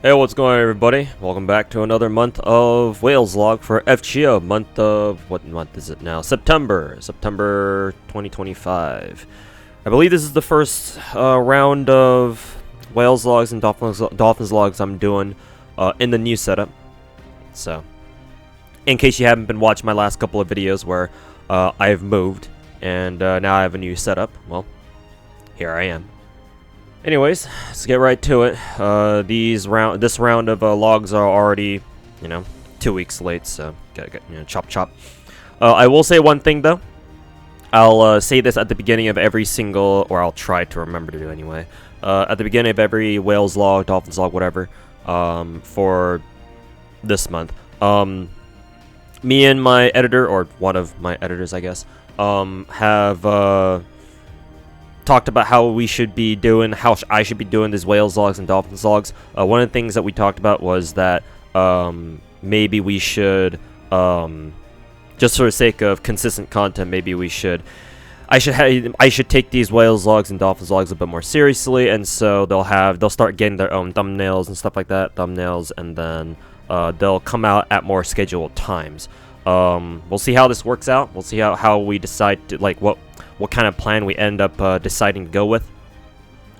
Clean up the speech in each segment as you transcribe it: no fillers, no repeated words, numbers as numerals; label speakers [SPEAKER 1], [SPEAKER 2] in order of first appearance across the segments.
[SPEAKER 1] Hey, what's going on, everybody? Welcome back to another month of Wales Log for FGO. Month of, what month is it now? September 2025. I believe this is the first round of Wales Logs and Dolphins Logs I'm doing in the new setup. So, in case you haven't been watching my last couple of videos where I've moved and now I have a new setup, well, here I am. Anyways, let's get right to it. This round of logs are already, 2 weeks late, so gotta chop chop. I will say one thing though. I'll say this at the beginning of every single, or I'll try to remember to do anyway. At the beginning of every Wales log, Dolphins log, whatever, for this month. Me and my editor, or one of my editors, I guess, have talked about how we should be doing, I should be doing these Wales logs and Dolphins logs. One of the things that we talked about was that maybe we should, just for the sake of consistent content, maybe we should, I should take these Wales logs and Dolphins logs a bit more seriously, and so they'll start getting their own thumbnails and stuff like that, and then they'll come out at more scheduled times. We'll see how this works out. We'll see how we decide to, what kind of plan we end up deciding to go with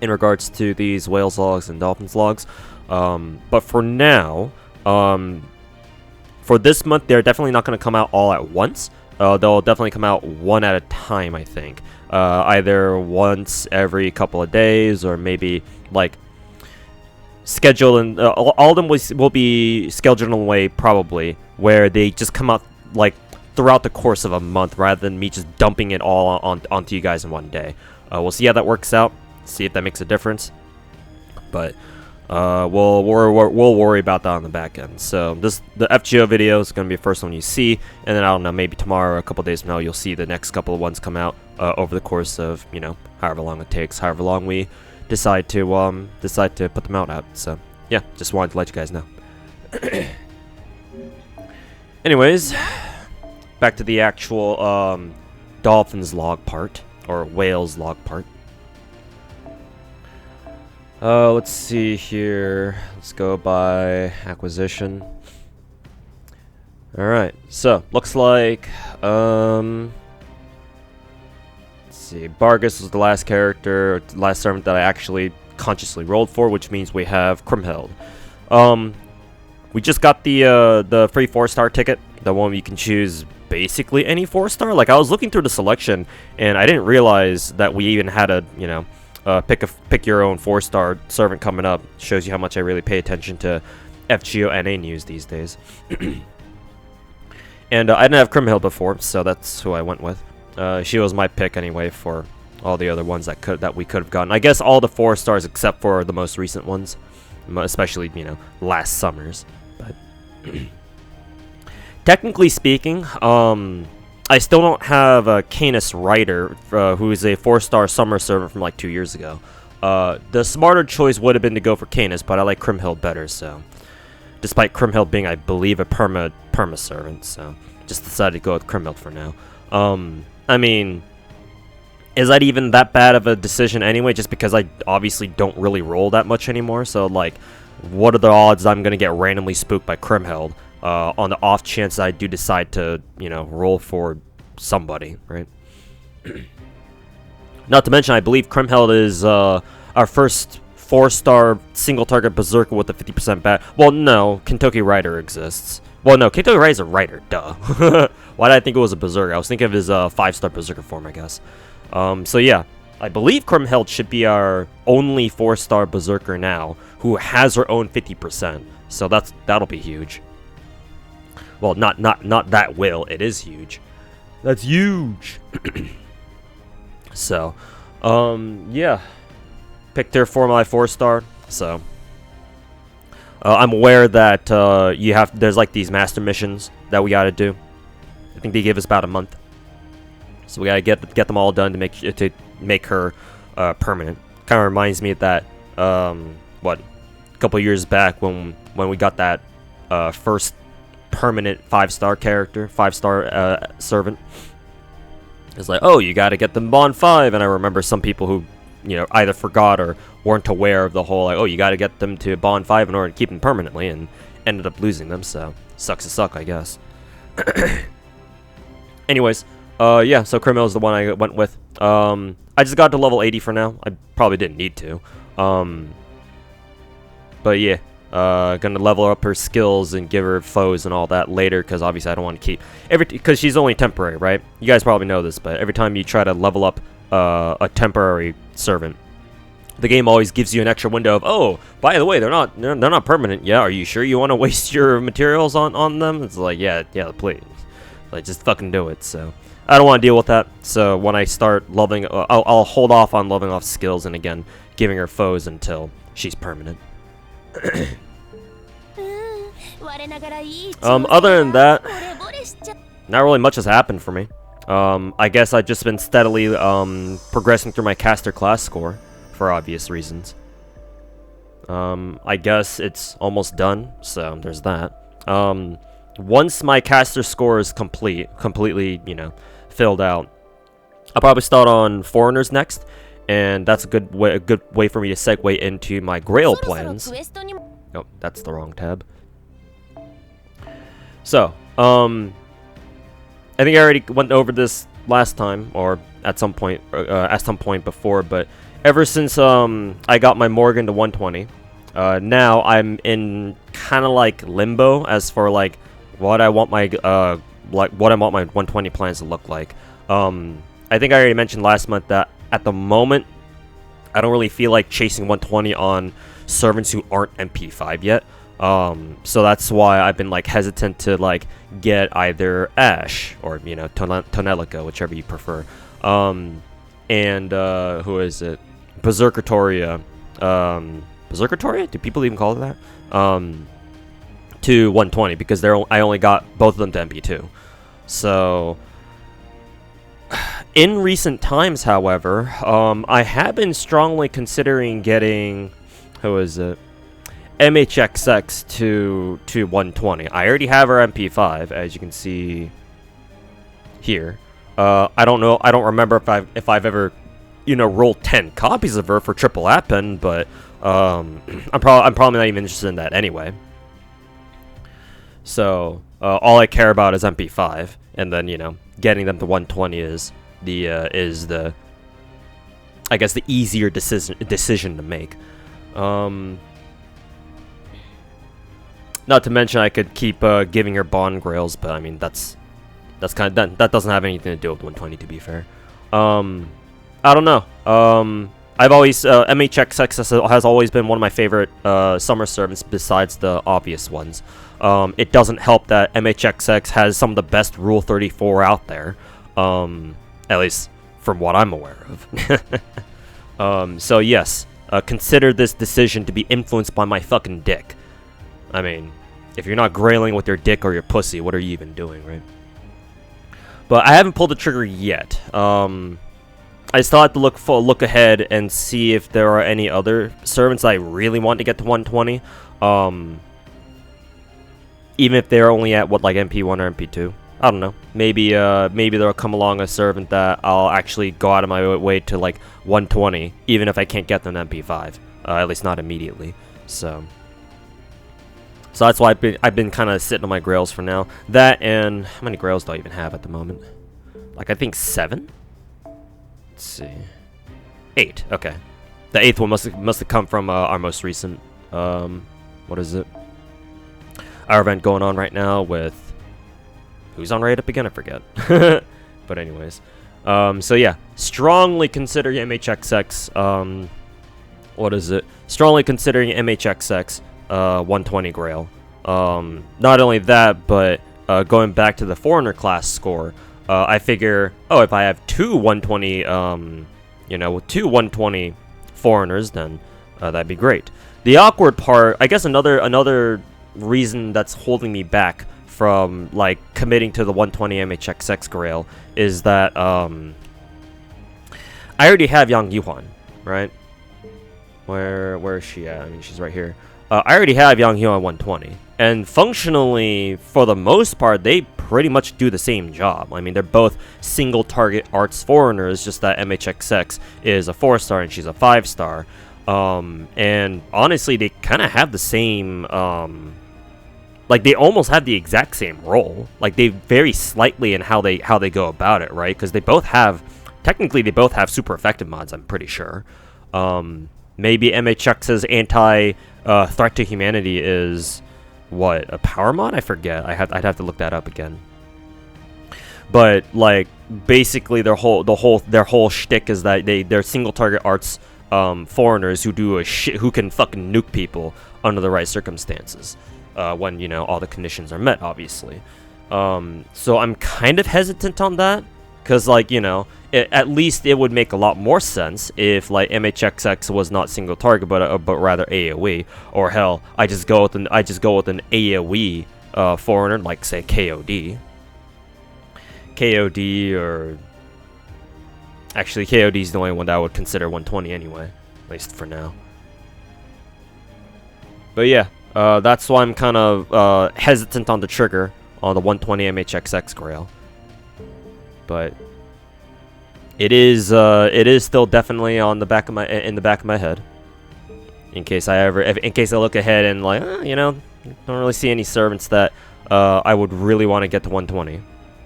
[SPEAKER 1] in regards to these Wales logs and Dolphins logs. But for now, for this month, they're definitely not going to come out all at once. They'll definitely come out one at a time, I think. Either once every couple of days, or maybe scheduled, and all of them will be scheduled in a way probably where they just come out throughout the course of a month, rather than me just dumping it all onto you guys in one day. We'll see how that works out. See if that makes a difference. But we'll worry about that on the back end. So the FGO video is going to be the first one you see, and then I don't know, maybe tomorrow or a couple days from now you'll see the next couple of ones come out over the course of however long it takes, however long we decide to put them out at. So yeah, just wanted to let you guys know. Anyways, back to the actual Dolphins log part, or Wales log part. Let's see here. Let's go by acquisition. Alright, so looks like let's see, Bargus was the last character, last servant that I actually consciously rolled for, which means we have Kriemhild. We just got the free 4-star ticket, the one you can choose basically any 4-star. I was looking through the selection and I didn't realize that we even had a pick your own 4-star servant coming up. Shows you how much I really pay attention to FGO NA news these days. And I didn't have Kriemhild before, so that's who I went with. She was my pick anyway for all the other ones that we could have gotten. I guess all the 4-stars except for the most recent ones, especially last summer's. But technically speaking, I still don't have Canis Ryder, who is a 4-star summer servant from 2 years ago. The smarter choice would have been to go for Canis, but I like Kriemhild better, so. Despite Kriemhild being, I believe, a perma servant, so just decided to go with Kriemhild for now. I mean, is that even that bad of a decision anyway, just because I obviously don't really roll that much anymore? So, what are the odds I'm going to get randomly spooked by Kriemhild? On the off chance I do decide to, roll for somebody, right? Not to mention, I believe Kriemhild is our first 4-star single-target berserker with a 50% bat. Well, no, Kentucky Rider exists. Well, no, Kentucky Rider's a Rider, duh. Why did I think it was a berserker? I was thinking of his 5-star berserker form, I guess. So yeah, I believe Kriemhild should be our only 4-star berserker now who has her own 50%. So that'll be huge. Well, not that will. It is huge. That's huge. So, yeah. Picked her for my 4-star. So, I'm aware that there's these master missions that we gotta do. I think they give us about a month. So we gotta get them all done to make her permanent. Kind of reminds me of that a couple years back when we got that first permanent 5-star character, 5-star servant. It's oh, you gotta get them Bond 5, and I remember some people who either forgot or weren't aware of the whole, like, oh, you got to get them to Bond 5 in order to keep them permanently, and ended up losing them, so sucks to suck, I guess. Anyways, yeah, so Criminal is the one I went with. I just got to level 80 for now. I probably didn't need to. But yeah, gonna level up her skills and give her foes and all that later, because obviously I don't want to keep because she's only temporary, right? You guys probably know this, but every time you try to level up a temporary servant, the game always gives you an extra window of, oh, by the way, they're not permanent. Yeah, are you sure you want to waste your materials on them? It's like, yeah, please, like, just fucking do it. So I don't want to deal with that. So when I start leveling, I'll hold off on leveling off skills and again giving her foes until she's permanent. Other than that, not really much has happened for me. I guess I've just been steadily progressing through my caster class score for obvious reasons. I guess it's almost done, so there's that. Once my caster score is completely, filled out, I'll probably start on Foreigners next, and that's a good way for me to segue into my Grail plans. Oh, that's the wrong tab. So, I think I already went over this last time, or at some point before, but ever since I got my Morgan to 120, now I'm in kind of like limbo as for like what I want my 120 plans to look like. I think I already mentioned last month that at the moment I don't really feel like chasing 120 on servants who aren't MP5 yet. So that's why I've been like hesitant to like get either Ash or Tonelica, whichever you prefer. And who is it? Berserkertoria. Berserkertoria? Do people even call it that? To 120 because I only got both of them to MP2. So in recent times, however, I have been strongly considering getting MHXX to 120. I already have her MP5, as you can see here. I don't know. I don't remember if I've ever, rolled 10 copies of her for triple Appen, but I'm probably not even interested in that anyway. So all I care about is MP5, and then getting them to 120 is the I guess the easier decision to make. Not to mention I could keep giving her Bond Grails, but I mean that's kind of that doesn't have anything to do with 120, to be fair. I don't know. I've always MHXX has always been one of my favorite summer servants besides the obvious ones. It doesn't help that MHXX has some of the best Rule 34 out there, at least from what I'm aware of. So yes, consider this decision to be influenced by my fucking dick. I mean, if you're not grailing with your dick or your pussy, what are you even doing, right? But I haven't pulled the trigger yet. I still have to look ahead and see if there are any other servants I really want to get to 120. Even if they're only at like MP1 or MP2. I don't know. Maybe there'll come along a servant that I'll actually go out of my way to like 120, even if I can't get them to MP5. At least not immediately. So that's why I've been kind of sitting on my grails for now. That, and how many grails do I even have at the moment? Like, I think 7? Let's see. 8. Okay. The 8th one must have come from our most recent what is it? Our event going on right now with who's on raid up again? I forget. But anyways, so yeah, strongly considering MHXX. What is it? Strongly considering MHXX 120 Grail. Not only that, but going back to the Foreigner class score, I figure, if I have two 120, two 120 Foreigners, then that'd be great. The awkward part, I guess, another reason that's holding me back from like committing to the 120 MHXX Grail is that I already have Yang Yuan, right? Where is she at? I mean, she's right here. I already have Yang Yuan 120, and functionally, for the most part, they pretty much do the same job. I mean, they're both single target arts foreigners, just that MHXX is a 4-star and she's a 5-star. And honestly, they kind of have the same, like they almost have the exact same role. Like they vary slightly in how they go about it, right? Because they both have, technically, they both have super effective mods. I'm pretty sure. Maybe MHX's anti threat to humanity is what, a power mod? I forget. I'd have to look that up again. But like basically their whole shtick is that they're single target arts foreigners who do who can fucking nuke people under the right circumstances, when, you know, all the conditions are met, obviously. So I'm kind of hesitant on that, because, like, you know, at least it would make a lot more sense if, like, MHXX was not single target but rather AoE, or hell, I just go with an AoE foreigner, like say KOD, or actually KOD is the only one that I would consider 120 anyway, at least for now. But yeah, that's why I'm kind of hesitant on the trigger on the 120 MHXX Grail. But it is still definitely on the back of in the back of my head. In case I look ahead and, like, you know, don't really see any servants that I would really want to get to 120.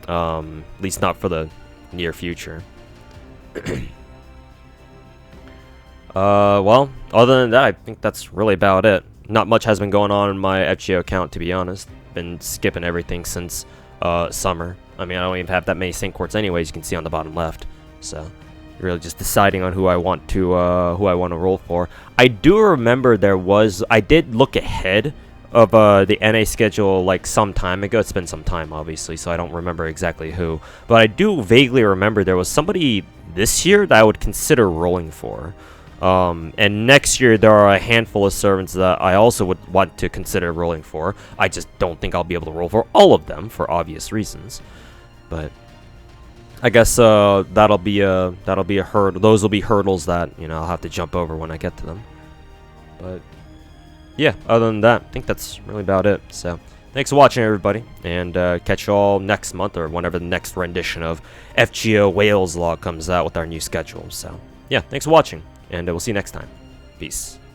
[SPEAKER 1] At least not for the near future. Well, other than that, I think that's really about it. Not much has been going on in my FGO account, to be honest. Been skipping everything since summer. I mean, I don't even have that many Saint Quartz anyways, you can see on the bottom left. So, really just deciding on who I want to roll for. I do remember I did look ahead of the NA schedule like some time ago. It's been some time, obviously, so I don't remember exactly who. But I do vaguely remember there was somebody this year that I would consider rolling for. And next year there are a handful of servants that I also would want to consider rolling for. I just don't think I'll be able to roll for all of them for obvious reasons. But I guess that'll be a hurdle. Those will be hurdles that, you know, I'll have to jump over when I get to them. But yeah, other than that, I think that's really about it. So thanks for watching, everybody, and catch you all next month or whenever the next rendition of FGO Wales Log comes out with our new schedule. So yeah, thanks for watching, and we'll see you next time. Peace.